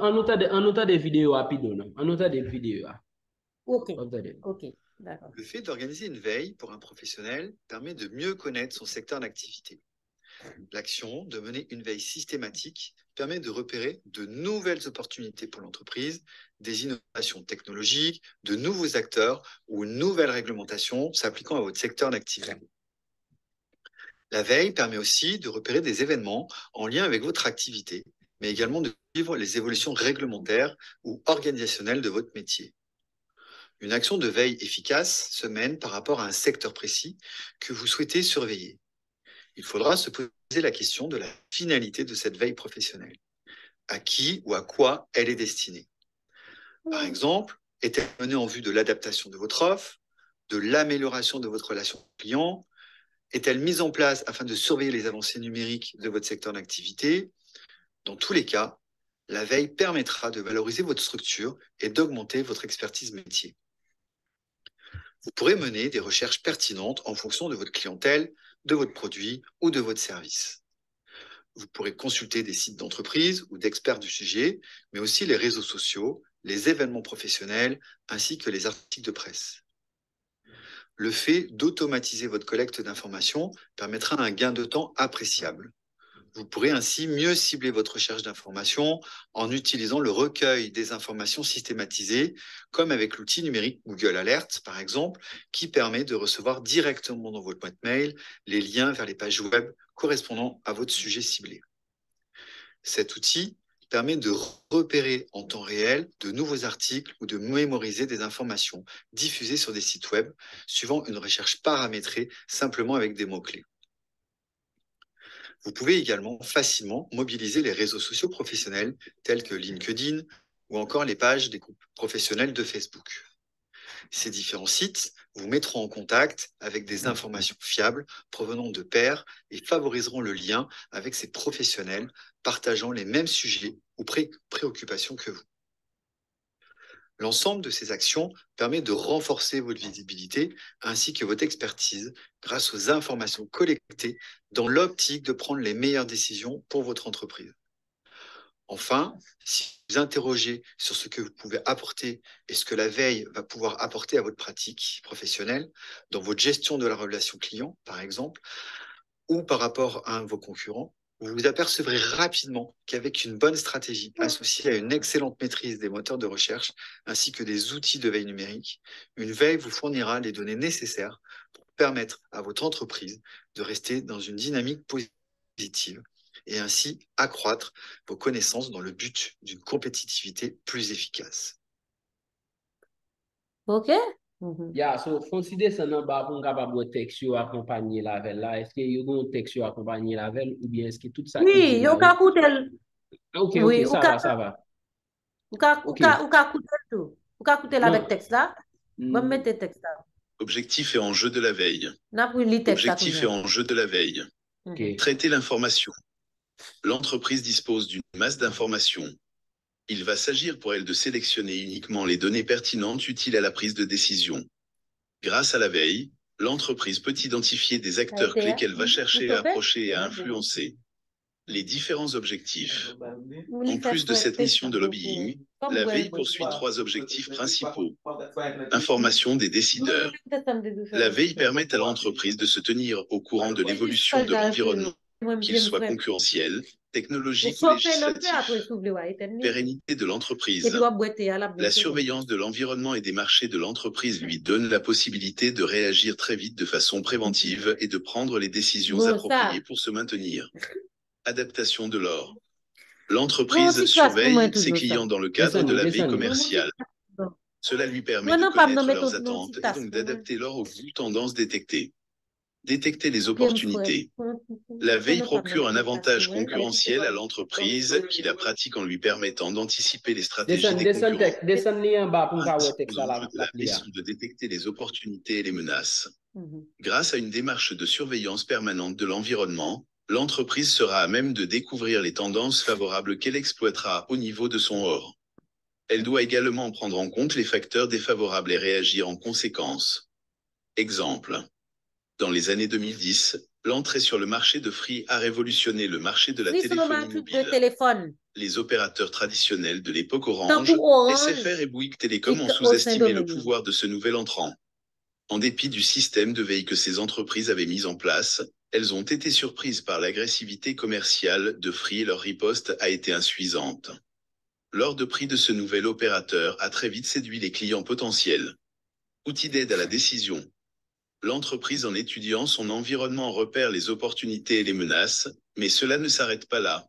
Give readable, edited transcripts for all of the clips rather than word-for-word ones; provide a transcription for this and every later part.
on nota des vidéos rapides, non? On nota des vidéos. Ok, d'accord. Le fait d'organiser une veille pour un professionnel permet de mieux connaître son secteur d'activité. L'action de mener une veille systématique permet de repérer de nouvelles opportunités pour l'entreprise, des innovations technologiques, de nouveaux acteurs ou une nouvelle réglementation s'appliquant à votre secteur d'activité. La veille permet aussi de repérer des événements en lien avec votre activité, mais également de suivre les évolutions réglementaires ou organisationnelles de votre métier. Une action de veille efficace se mène par rapport à un secteur précis que vous souhaitez surveiller. Il faudra se poser la question de la finalité de cette veille professionnelle. À qui ou à quoi elle est destinée? Par exemple, est-elle menée en vue de l'adaptation de votre offre, de l'amélioration de votre relation client? Est-elle mise en place afin de surveiller les avancées numériques de votre secteur d'activité? Dans tous les cas, la veille permettra de valoriser votre structure et d'augmenter votre expertise métier. Vous pourrez mener des recherches pertinentes en fonction de votre clientèle, de votre produit ou de votre service. Vous pourrez consulter des sites d'entreprise ou d'experts du sujet, mais aussi les réseaux sociaux, les événements professionnels, ainsi que les articles de presse. Le fait d'automatiser votre collecte d'informations permettra un gain de temps appréciable. Vous pourrez ainsi mieux cibler votre recherche d'informations en utilisant le recueil des informations systématisées, comme avec l'outil numérique Google Alerts, par exemple, qui permet de recevoir directement dans votre boîte mail les liens vers les pages web correspondant à votre sujet ciblé. Cet outil permet de repérer en temps réel de nouveaux articles ou de mémoriser des informations diffusées sur des sites web, suivant une recherche paramétrée simplement avec des mots-clés. Vous pouvez également facilement mobiliser les réseaux sociaux professionnels tels que LinkedIn ou encore les pages des groupes professionnels de Facebook. Ces différents sites vous mettront en contact avec des informations fiables provenant de pairs et favoriseront le lien avec ces professionnels partageant les mêmes sujets ou préoccupations que vous. L'ensemble de ces actions permet de renforcer votre visibilité ainsi que votre expertise grâce aux informations collectées dans l'optique de prendre les meilleures décisions pour votre entreprise. Enfin, si vous interrogez sur ce que vous pouvez apporter et ce que la veille va pouvoir apporter à votre pratique professionnelle, dans votre gestion de la relation client, par exemple, ou par rapport à un de vos concurrents, vous vous apercevrez rapidement qu'avec une bonne stratégie associée à une excellente maîtrise des moteurs de recherche ainsi que des outils de veille numérique, une veille vous fournira les données nécessaires pour permettre à votre entreprise de rester dans une dynamique positive et ainsi accroître vos connaissances dans le but d'une compétitivité plus efficace. Ok. Yeah, so consider ça nan ba pour capable texte yo accompagner la veille là. Est-ce que yo gon texte yo accompagner la veille ou bien est-ce que tout ça Oui, est yo ka koutel. OK, Oui, ça va, ça va. Ou ka OK. koutel tout. Ou ka koutel avec texte là. Bon, mettez texte là. Objectif et enjeu de la veille. Objectif et enjeu de la veille. OK. Traiter l'information. L'entreprise dispose d'une masse d'informations. Il va s'agir pour elle de sélectionner uniquement les données pertinentes utiles à la prise de décision. Grâce à la veille, l'entreprise peut identifier des acteurs clés qu'elle va chercher à approcher et à influencer. Les différents objectifs. En plus de cette mission de lobbying, la veille poursuit 3 objectifs principaux. Information des décideurs. La veille permet à l'entreprise de se tenir au courant de l'évolution de l'environnement, qu'il soit concurrentiel, technologique ou législatif. Pérennité de l'entreprise. La surveillance de l'environnement et des marchés de l'entreprise lui donne la possibilité de réagir très vite de façon préventive et de prendre les décisions appropriées pour se maintenir. Adaptation de l'or. L'entreprise surveille ses clients dans le cadre de la veille commerciale. Cela lui permet de connaître leurs attentes et donc d'adapter l'or aux tendances détectées. Détecter les opportunités. La veille procure un avantage concurrentiel à l'entreprise qui la pratique en lui permettant d'anticiper les stratégies des concurrents. La mission de détecter les opportunités et les menaces. Grâce à une démarche de surveillance permanente de l'environnement, l'entreprise sera à même de découvrir les tendances favorables qu'elle exploitera au niveau de son or. Elle doit également prendre en compte les facteurs défavorables et réagir en conséquence. Exemple. Dans les années 2010, L'entrée sur le marché de Free a révolutionné le marché de la Free, c'est le téléphonie marché de mobile. téléphone. Les opérateurs traditionnels de l'époque Tant Orange, pour Orange SFR et Bouygues Télécom et ont au sous-estimé le Saint-Domingue. pouvoir de ce nouvel entrant. En dépit du système de veille que ces entreprises avaient mis en place, elles ont été surprises par l'agressivité commerciale de Free et leur riposte a été insuffisante. L'ordre de prix de ce nouvel opérateur a très vite séduit les clients potentiels. Outil d'aide à la décision. L'entreprise, en étudiant son environnement, repère les opportunités et les menaces, mais cela ne s'arrête pas là.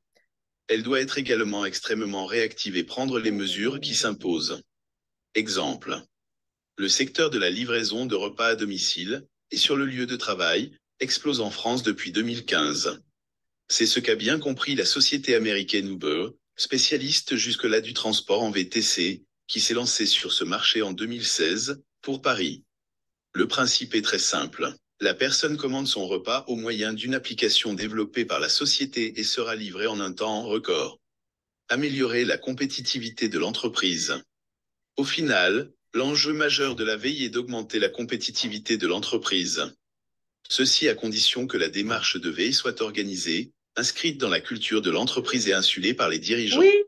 Elle doit être également extrêmement réactive et prendre les mesures qui s'imposent. Exemple. Le secteur de la livraison de repas à domicile et sur le lieu de travail explose en France depuis 2015. C'est ce qu'a bien compris la société américaine Uber, spécialiste jusque-là du transport en VTC, qui s'est lancée sur ce marché en 2016 pour Paris. Le principe est très simple. La personne commande son repas au moyen d'une application développée par la société et sera livrée en un temps record. Améliorer la compétitivité de l'entreprise. Au final, l'enjeu majeur de la veille est d'augmenter la compétitivité de l'entreprise. Ceci à condition que la démarche de veille soit organisée, inscrite dans la culture de l'entreprise et insulée par les dirigeants. Oui.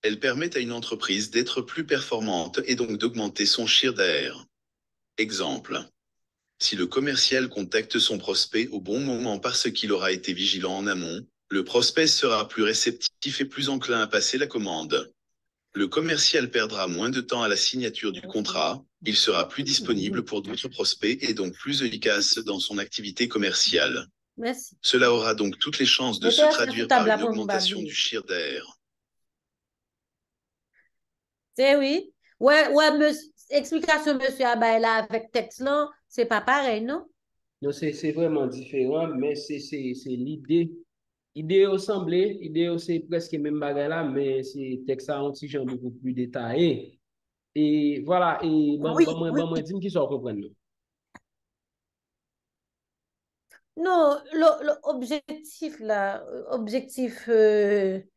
Elle permet à une entreprise d'être plus performante et donc d'augmenter son chiffre d'affaires. Exemple. Si le commercial contacte son prospect au bon moment parce qu'il aura été vigilant en amont, le prospect sera plus réceptif et plus enclin à passer la commande. Le commercial perdra moins de temps à la signature du contrat, il sera plus disponible pour d'autres prospects et donc plus efficace dans son activité commerciale. Merci. Cela aura donc toutes les chances de se traduire par une augmentation du chiffre d'affaires. C'est oui. Ouais, explication, monsieur Abay, là, avec texte là, c'est pas pareil, non? Non, c'est vraiment différent, mais c'est l'idée. L'idée ressemblée, l'idée c'est presque même bagarre là, mais c'est texte à un petit genre beaucoup plus détaillé. Et voilà, et Oui, oui. moi, dis-moi qui sont comprendre. Non, l'objectif là, objectif et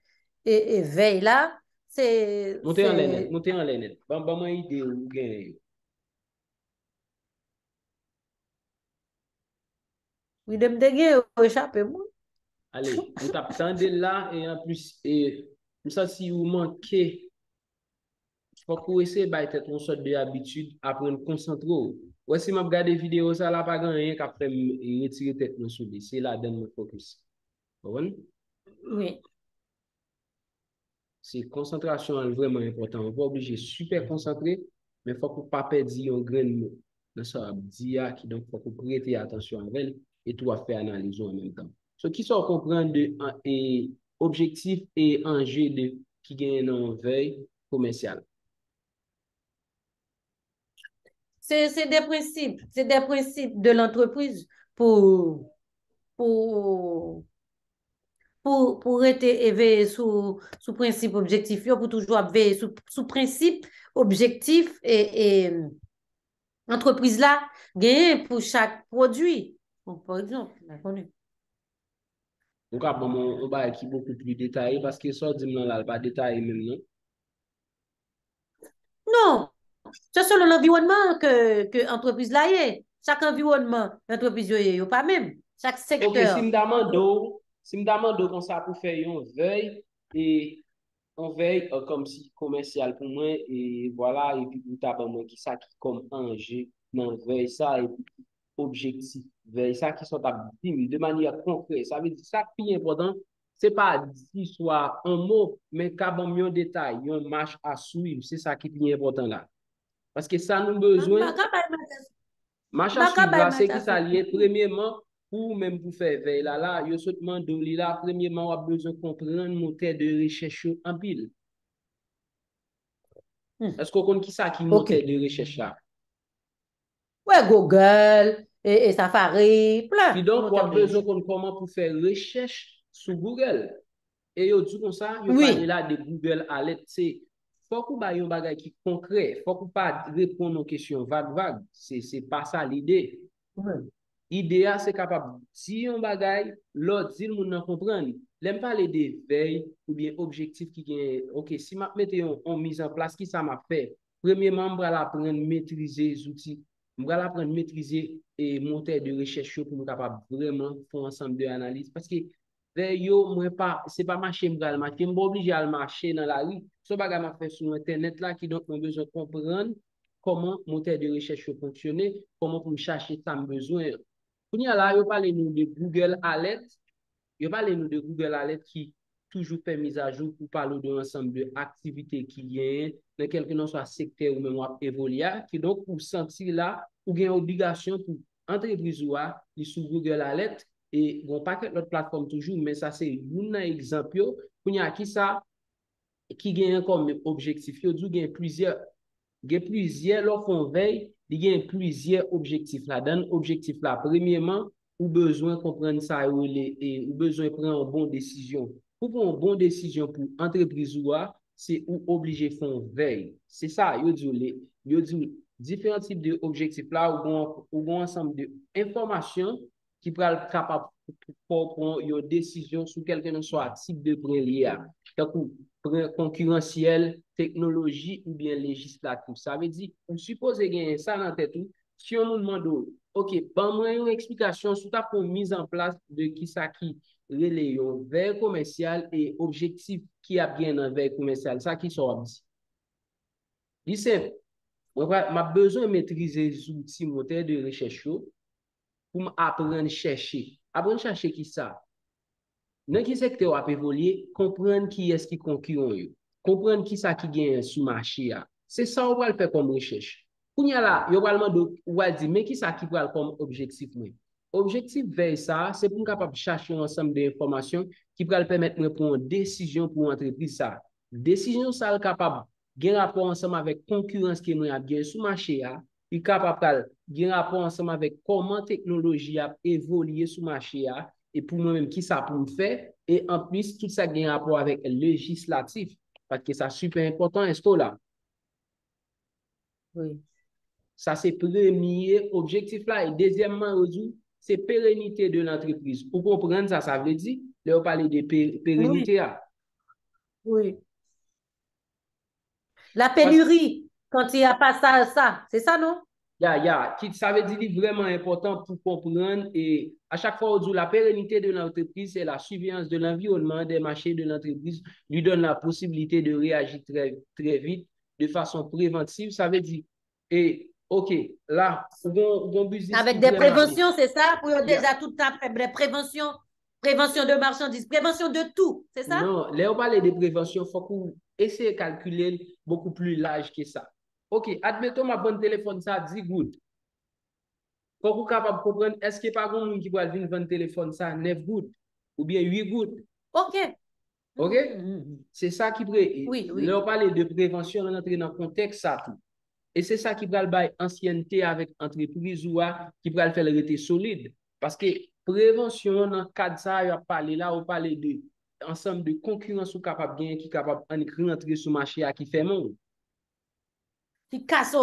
veille là, c'est, Montez en l'air net, montez en l'air net. Moi, idée ou gain. oui, de me déguer, échapper, moi. Allez, vous t'attendez là, et en plus, et ça, si vous manquez, faut que vous essayez de une sorte d'habitude, apprendre à concentrer. Ouais, si je regarde des vidéos, ça n'a pas rien qu'après retirer tête dans sous c'est là dans le focus. Bon? Oui. C'est concentration est vraiment important. On va obligé super concentré, mais il faut que pas perdre un grain de mot dans ça dire qui donc faut que prêter attention à elle et tout à faire analyse en même temps. Ce qui sont comprendre de et objectif et enjeu de qui gagne dans veille commerciale. C'est des principes de l'entreprise pour, pour, pour être éveillé sous principe objectif, pour toujours veiller sous principe objectif et entreprise là, gagner pour chaque produit. Bon, par exemple, on a connu. Donc après, on va qui beaucoup plus détaillé parce que ça, dit là, pas détaillé même, non? Non, c'est selon l'environnement que l'entreprise là est. Chaque environnement, l'entreprise est pas même. Chaque Ok, secteur. si me demande comme ça pour faire une veille, et on veille comme si commercial pour moi, et voilà, et puis pour tabac moi, qui ça qui comme enjeu dans veille ça, et puis objectif veille ça qui sont à dire de manière concrète. Ça veut dire ça qui est important, c'est pas dire soit un mot, mais qu'à bon mieux détail, une marche à suivre, c'est ça qui est important là. Parce que ça nous besoin. Marche à suivre là, c'est qui ça lié. Premièrement, pour même pour faire veille là, il y a seulement de là, premièrement, on a besoin de comprendre moteur de recherche en pile. Est-ce qu'on connaît qui ça qui moteur de recherche là? Ouais, Google et Safari, Puis plein. donc, on a besoin de comment pour faire recherche sur Google. Et yo dit comme ça, yo parle Oui. là de Google Alert, c'est faut qu'on ait un bagage qui concret, faut qu'on pas répondre aux questions vagues. C'est pas ça l'idée. L'idée, c'est capable de dire un bagage, l'autre dit le monde comprendre. L'aime parler de veille ou bien objectif qui est, ok, si je mette en mise en place, qui ça m'a fait? Premièrement, je vais apprendre à maîtriser les outils Je vais apprendre à maîtriser et moteur de recherche pour me capable vraiment faire ensemble de analyse. Parce que yo, moi pas, c'est pas marcher, je vais marcher, je suis obligé à marcher dans la rue. Ce bagage m'a fait sur Internet là, qui donc ont besoin de comprendre comment moteur de recherche fonctionne, comment pour me chercher ça me besoin. Pour y là, yo parle nous de Google Alert. Yo parle nous de Google Alert qui toujours fait mise à jour pour parler de l'ensemble de activités qui y a dans quel que soit secteur ou même évoluer, qui donc pour sentir là, ou bien obligation pour entreprise ou sur Google Alert et bon pas que notre plateforme toujours, mais ça c'est un exemple pour y a qui ça qui gagne comme objectif, yo dit plusieurs l'offre font veille, il y a plusieurs objectifs là-dedans. Objectif là, premièrement, ou besoin comprendre ça ou besoin de prendre une bonne décision. Pour prendre une bonne décision pour entreprise ou c'est ou obligé faire veille. C'est ça, yo dit différents types d'objectifs là ou un ensemble d'informations qui peuvent être capables pour prendre une décision sur quel que soit type de prêt concurrentiel, technologie ou bien législative. Ça veut dire, on suppose gagner ça dans tête tout. Si on nous demande, OK, ben moi une explication sur ta mise en place de qui ça qui relève vers commercial et objectif qui a bien un vers commercial, ça qui sort dit. Dit simple. M'a besoin de maîtriser les outils moteurs de recherche pour apprendre à chercher. Apprendre à chercher qui ça? Dans quel secteur a évolué, comprendre qui est-ce qui concurrent, comprendre qui ça qui gagne sur le marché. C'est ça on va le faire comme recherche. Pour y là, on va demander, dire, mais qui ça qui va comme objectif? Objectif vers ça, c'est pour capable chercher un ensemble d'informations qui va permettre de prendre une décision pour l'entreprise. Ça. Décision, ça est capable de rapport ensemble avec la concurrence qui est bien sur le marché. Il est capable de rapport ensemble avec comment la technologie a évolué sur le marché. Et pour moi-même, qui ça pour me faire, et en plus, tout ça a un rapport avec le législatif, parce que c'est super important, est-ce là? Oui. Ça, c'est premier objectif là. Et deuxièmement, c'est pérennité de l'entreprise. Pour comprendre ça, ça veut dire, là, on parle de pérennité. Oui. La pénurie, quand il n'y a pas ça, c'est ça, non? Ça veut dire vraiment important pour comprendre et à chaque fois, on dit la pérennité de l'entreprise, c'est la surveillance de l'environnement des marchés de l'entreprise, lui donne la possibilité de réagir très, très vite, de façon préventive. Ça veut dire, et OK, là, on business avec des préventions, c'est ça? Pour déjà tout le temps, des préventions de marchandises, prévention de tout, c'est ça? Non, là, on parle de prévention, il faut qu'on essaie de calculer beaucoup plus large que ça. OK, admettons ma bonne téléphone, ça 10 gouttes. Faut qu'on capable de comprendre, est-ce qu'il n'y a pas de qui va venir vendre téléphone ça 9 gouttes ou bien 8 gouttes? OK. OK? C'est ça qui pourrait. Oui. Là, on parle de prévention, on entre dans le contexte, ça tout. Et c'est ça qui va le bail ancienneté avec entreprise ou qui va le faire rester solide. Parce que prévention, dans le cadre de ça, on parle là, on parle de ensemble de concurrence ou capable de gagner, qui est capable de rentrer sur le marché qui fait monde. Qui casse.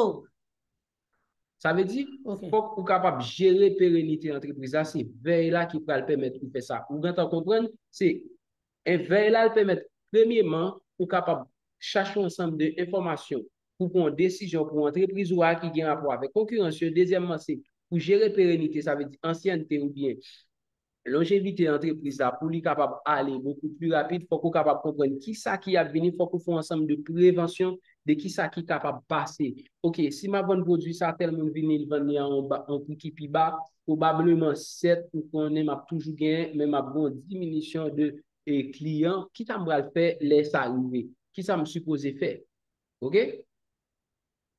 Ça veut dire qu'il faut qu'on capable de gérer la pérennité de l'entreprise. C'est veille là qui va le permettre de faire ça. Vous entendez comprendre? C'est un veille là qui permet, premièrement, pour capable de chercher un ensemble d'informations pour prendre une décision pour une entreprise ou qui a un rapport avec la concurrence. Deuxièmement, c'est pour gérer la pérennité, ça veut dire ancienneté ou bien longévité de l'entreprise pour lui capable d'aller beaucoup plus rapide, il faut qu'on capable de comprendre qui ça qui a venu, il faut qu'on fasse un ensemble de prévention de qui ça qui est capable de passer. OK, si ma bonne produit ça tel monde vient il vend en prix qui plus bas, probablement 7 pour qu'on ait toujours gagné mais ma bonne diminution de clients qui ça me va le faire laisse arriver. Qui ça me supposé faire? OK?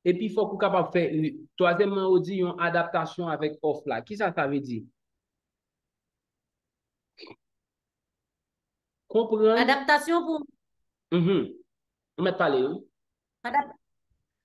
Et puis il faut qu'on capable faire troisièmement on dit une adaptation avec offre là. Qui ça veut dire? Comprendre. Adaptation pour. On va parler.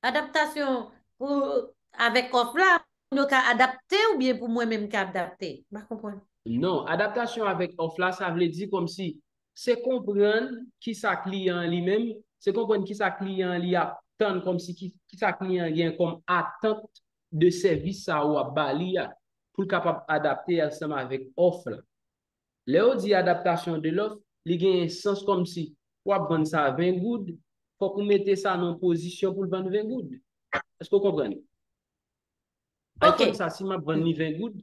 Adaptation pour avec offre là, nous qu'à adapter ou bien pour moi-même qu'à adapter. Je comprends. Non, adaptation avec offre là, ça veut dire comme si c'est comprendre qui sa client lui-même, c'est comprendre qui sa client lui attend comme si qui sa client vient comme attente de service ça ou à bali pour capable adapter ensemble avec offre là. Là on dit adaptation de l'offre, il y a un sens comme si pour vendre ça à 20 gouttes, faut qu'on mette ça dans position pour vendre 20 gouttes. Est-ce que vous comprenez? iPhone, OK. ça, si ma vend ni 20 good,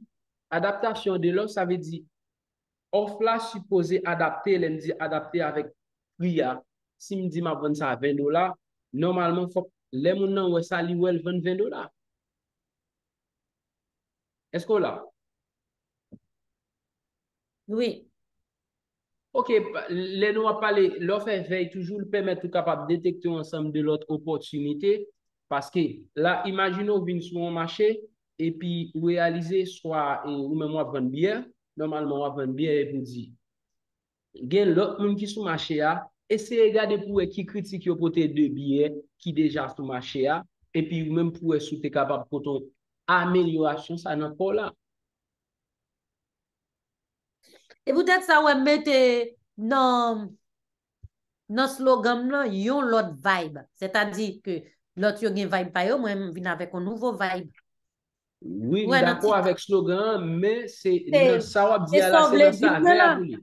adaptation de l'offre, ça veut dire, offre là supposé adapter, elle me dit adapter avec prix. Si me dit ma vend ça à 20 dollars, normalement, faut les gens nan ouais ça li ouais 20 dollars. Est-ce qu'on l'a? Oui. OK, les nous a parlé, l'offre veille toujours le permettre tout capable de détecter ensemble de l'autre opportunité parce que là, imaginons venir sur un marché et puis réaliser soit ou même moi vendre bière, normalement on va vendre bière et vous dire gen l'autre monde qui sur marché a, essayez de regarder pour qui critique yo pote de billets qui déjà sur marché a et puis même pour sou t'es capable pour ton amélioration ça n'a pas là. Et peut-être ça, ouais, mettez dans slogan là, yon l'autre vibe. C'est-à-dire que l'autre yon gen vibe pa yo, moi, vin avec un nouveau vibe. Oui, Ouais, dans d'accord titre. avec slogan, mais c'est dans C'est ça on dit c'est là, ça c'est dans vle dire saveur là. pour lui.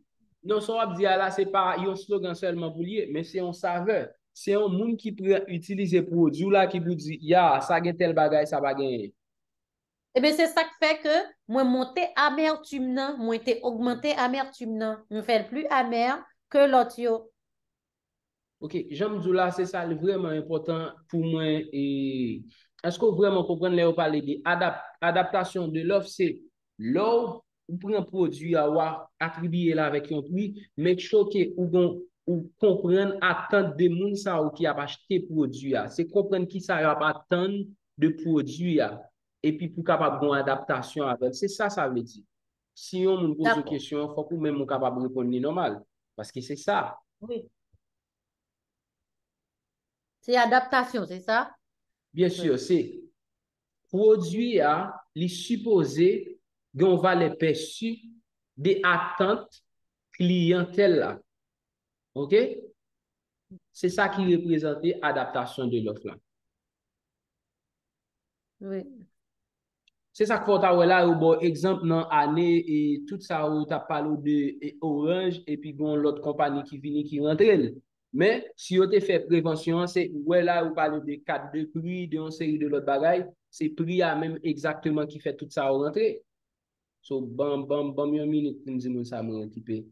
Non, ça on dit là, c'est pas un slogan seulement pour lui, mais c'est un saveur. C'est un monde qui peut utiliser produit là qui vous dit, ya, ça gen tel bagay, ça va gagner. Eh bien, c'est ça qui fait que moi monter amertume nan, moi te augmenter amertume nan. Me fait plus amer que l'autre yo. Ok, j'aime dire là, c'est ça le vraiment important pour moi. Et est-ce que vous vraiment comprenez là, vous parlez de adaptation de l'offre, c'est l'offre, ou prend un produit à avoir attribué là avec un prix, mais choqué ou comprendre attente de moun ça ou qui a acheté produit là. C'est comprendre qui ça va attendre de produit là. Et puis pour capable une adaptation avec. C'est ça, ça veut dire. Si on me pose une D'accord. question, il faut que même capable de répondre normal. Parce que c'est ça. Oui. C'est adaptation, c'est ça? Bien Oui. sûr, c'est produit a li supposé gon valeur perçue des attentes clientèle là. OK? C'est ça qui représente adaptation de l'offre là. Oui. C'est ça qu'il faut avoir là, ou bon, exemple, dans l'année, et tout ça, où tu as parlé de Orange, et puis bon, l'autre compagnie qui vient qui rentre. Mais, si on te fait prévention, c'est, ouais, là, vous parlez de cadre de prix, de une série de l'autre bagaille, c'est prix à même exactement qui fait tout ça au rentrée. So, bam, bam, bam, une minute, pour me dire ça, me récupérer.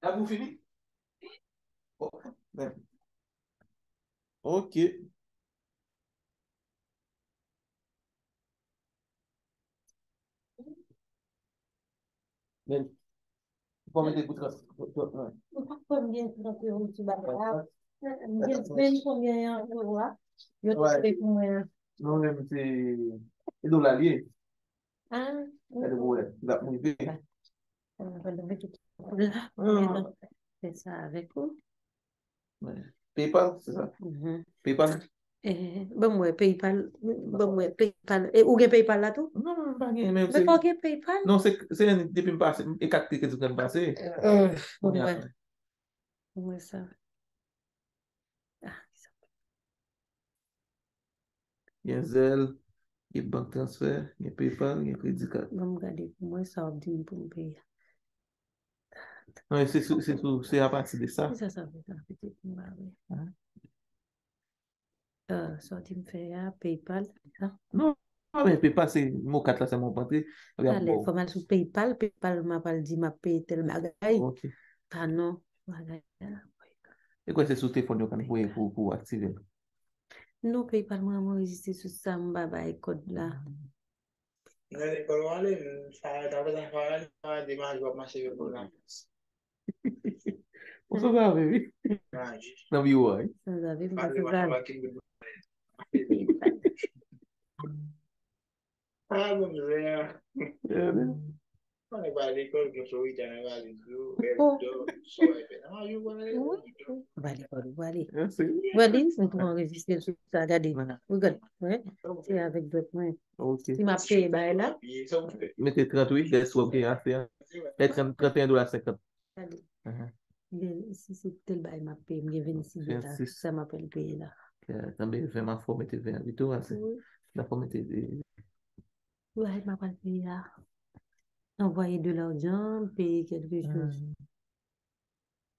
Ah, vous fini? Oh, ben, ok. Ben, vous mettez pour trans- ouais. Combien de tu vas combien yo te Ouais. fais pour moi. Non, mais c'est dans l'allié. Ah, Elle est bonne. La montée. on va lever tout là. C'est ça avec vous. Ouais. PayPal, c'est ça? PayPal? Bon, ouais, PayPal. Bon, ouais, PayPal. Et où est PayPal là tout? Non, non, pas bien, mais Mais c'est. pas que PayPal? Non, c'est un depuis me passé. Et quatre que tu viens de passer. On y a Ouais, fait. ouais, ça. Ah, ça. Il y a Zelle, il y a Banque Transfert, il y a PayPal, il y a Crédit Card. Bon, regardez, pour moi, ça va dire pour me payer. Ouais, c'est à partir de ça. Ça fait ça, petit peu, bah oui. Hein? Ça, tu me fais PayPal, ça. Non, mais PayPal, c'est mon 4 là, c'est mon porté. Regarde, Allez, bon. faut mal sur PayPal. PayPal m'a pas dit m'a payé tel bagage. Ok. Ah non, bagage. Et quoi, c'est sur téléphone qu'on peut pour activer. Non, PayPal, moi, moi, résisté sur ça, m'a bail code là. On se va, baby. Non, mais ouais. Sans avis, m'a fait ça. Allez. Allez, on peut enregistrer sur ça. Regardez. Regarde. Ouais. C'est avec d'autres moyens. Ok. Si m'a payé, bah là. Mettez 38, des soit ok, assez. Et 31,50 $. Allez. Si c'est tel bail m'a payé, il y a 26 $. Ça m'appelle payer là. Também vem uma forma de ver então assim la forma de Ouais, m'a pas payé là. Envoyer de l'argent, payer quelque chose.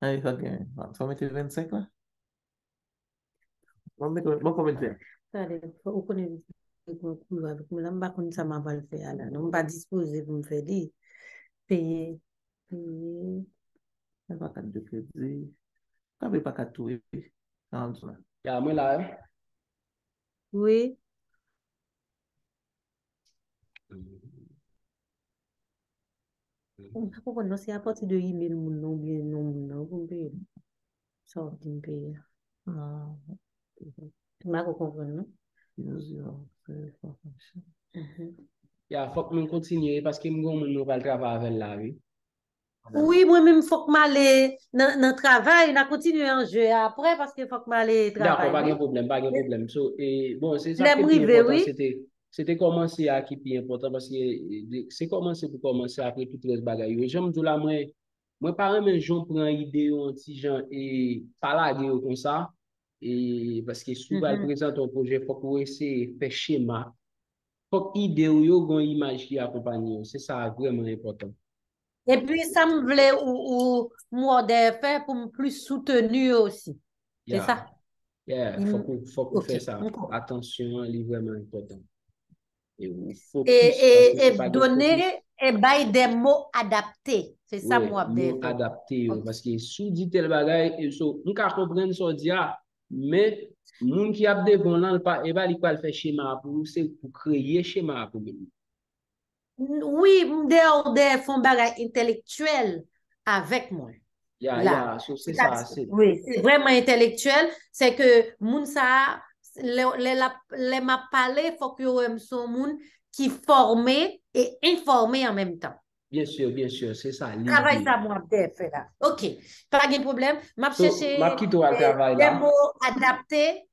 aí ça gagne só meter 25 là vamos comentar Allez, faut connaître avec moi là, m'pas connait ça m'a pas le faire là. Non, pas disposé pour me faire dire payer. pas carte de crédit pas pas carte tout Ya, moi là, hein. Oui. Pourquoi non, c'est à partir de email mon nom bien non mon nom pour me payer. Ça va me payer. Ah. Tu m'as compris, non? Ya, faut que nous continuions parce que nous va le travail avec là, oui. Oui, moi-même, faut que m'aille dans le travail, on a continué en jeu après parce qu'il faut que m'aille D'accord, pas de travailler. problème, pas de problème. So, et bon, c'est ça Les qui est plus privés, important, oui. c'était commencer à qui est plus important parce que c'est commencer pour commencer après toutes les bagailles. Et j'aime tout là, moi, par exemple, je prends idée un petit gens et pas la gueule comme ça. Et parce que souvent, elle présente un projet, il faut qu'on essaie de faire schéma. Faut que l'idée ou une image qui accompagne. C'est ça vraiment important. Et puis, ça me voulait ou moi de faire pour me plus soutenir aussi. C'est Yeah. ça? Yeah, faut qu'on Ok. fasse ça. D'accord. Attention, c'est vraiment important. Et on focus, parce que Et c'est pas de focus. donner et bail des mots adaptés. C'est ça, Oui, moi, de nous faire. adapter, Ok. parce que si dit tel bagay, et so, nous ka comprendre so dit mais moun qui a devant là, il va li pas le faire schéma pour nous, c'est pour créer schéma pour nous. Oui, des fonds bagay intellectuel avec moi. Là. So c'est ça, c'est. Oui, c'est vraiment intellectuel. C'est que moun ça, les m'a parlé, faut que yo son moun qui formé et informé en même temps. Bien sûr, c'est ça Travail l'idée. ça moi fait là. OK, pas de problème. M'a So, chercher m'a quitté au travail des là. mots adaptés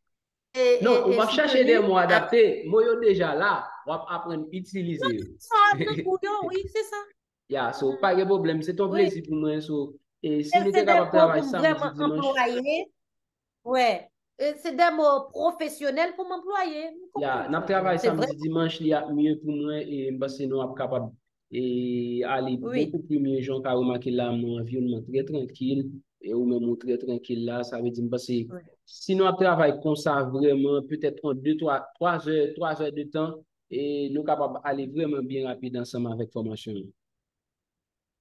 Non, on et va chercher des soutenus. mots adaptés. Moi, yo déjà là, on va apprendre à utiliser. Oui, c'est ça. So, pas de problème, c'est ton Oui. plaisir pour moi. So, et si nous C'est sommes des capables de mots travailler pour samedi, vraiment dimanche. employer. Ouais. C'est des mots professionnels pour m'employer. Nous travaillons samedi, dimanche, il y a mieux pour moi et parce que nous sommes capables et aller beaucoup plus mieux, gens qui ont remarqué là, mon environnement très tranquille et ou même très tranquille là, ça veut dire parce que si nous travaillons comme ça vraiment, peut-être en 3 heures de temps et nous sommes capables d'aller vraiment bien rapide ensemble avec formation.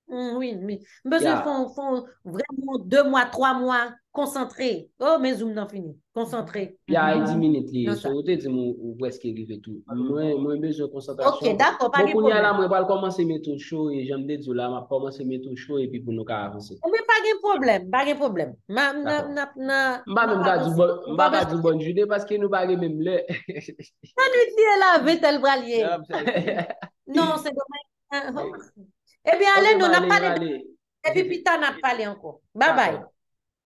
Oui, oui. Besoin Yeah. font vraiment 2 mois, 3 mois concentrés. Oh, mes Zoom n'en fini. Concentrés. Il y a 10 minutes, Non, so ça. vous te dit ou est-ce qu'il arrive tout. Moi, besoin de Ok, concentration. d'accord, pas Bon, de pour y aller, problème. moi, je vais commencer mes tours chauds et j'aime dire là, je vais commencer mes tours chauds et puis pour nous avancer. Mais pas de problème, pas de problème. D'accord. Ma Même pas pas dire bon, on pas pas besoin dire bonne journée parce que nous pas même là. de dire là, tel bralier. Yeah, I'm saying. Non, c'est dommage. Eh bien, OK, allez, nous n'a allez, pas de... allez. Et puis, putain, n'a pas parlé encore. Bye bye. D'accord.